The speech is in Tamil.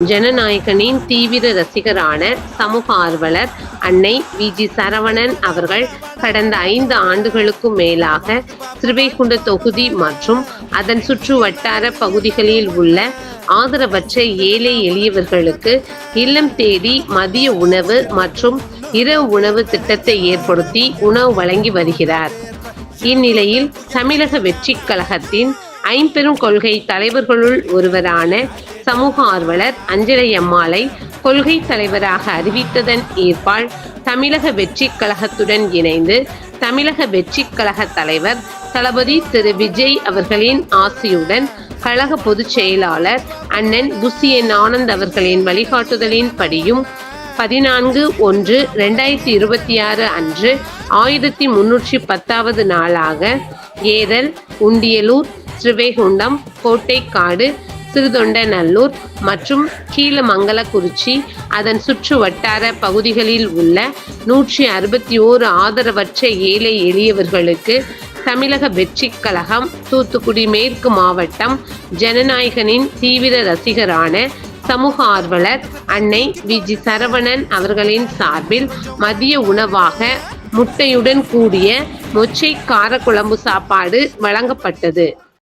ஜனநாயகனின் தீவிர ரசிகரான சமூக ஆர்வலர் அன்னை வி.ஜி. சரவணன் அவர்கள் கடந்த 5 ஆண்டுகளுக்கும் மேலாக ஸ்ரீவைகுண்ட தொகுதி மற்றும் அதன் சுற்று வட்டார பகுதிகளில் உள்ள ஆதரவற்ற ஏழை எளியவர்களுக்கு இல்லம் தேடி மதிய உணவு மற்றும் இரவு உணவு திட்டத்தை ஏற்படுத்தி உணவு வழங்கி வருகிறார். இந்நிலையில் தமிழக வெற்றிக் கழகத்தின் ஐம்பெரும் கொள்கை தலைவர்களுள் ஒருவரான சமூக ஆர்வலர் அஞ்சலை அம்மாளை கொள்கை தலைவராக அறிவித்ததன் ஏற்பால் தமிழக வெற்றிக் கழகத்துடன் இணைந்து தமிழக வெற்றிக் கழக தலைவர் தளபதி திரு விஜய் அவர்களின் ஆசியுடன் கழக பொதுச் செயலாளர் அண்ணன் புசியன் ஆனந்த் அவர்களின் வழிகாட்டுதலின் படியும் 14/1/2026 அன்று 1310வது நாளாக ஏரல், உண்டியலூர், ஸ்ரீவைகுண்டம், கோட்டைக்காடு, சிறுதொண்டநல்லூர் மற்றும் கீழமங்கலக்குறிச்சி அதன் சுற்று வட்டார பகுதிகளில் உள்ள 161 ஆதரவற்ற ஏழை எளியவர்களுக்கு தமிழக வெற்றிக் கழகம் தூத்துக்குடி மேற்கு மாவட்டம் ஜனநாயகனின் தீவிர ரசிகரான சமூக ஆர்வலர் அன்னை வி.ஜி. சரவணன் அவர்களின் சார்பில் மதிய உணவாக முட்டையுடன் கூடிய மொச்சை காரக்குழம்பு சாப்பாடு வழங்கப்பட்டது.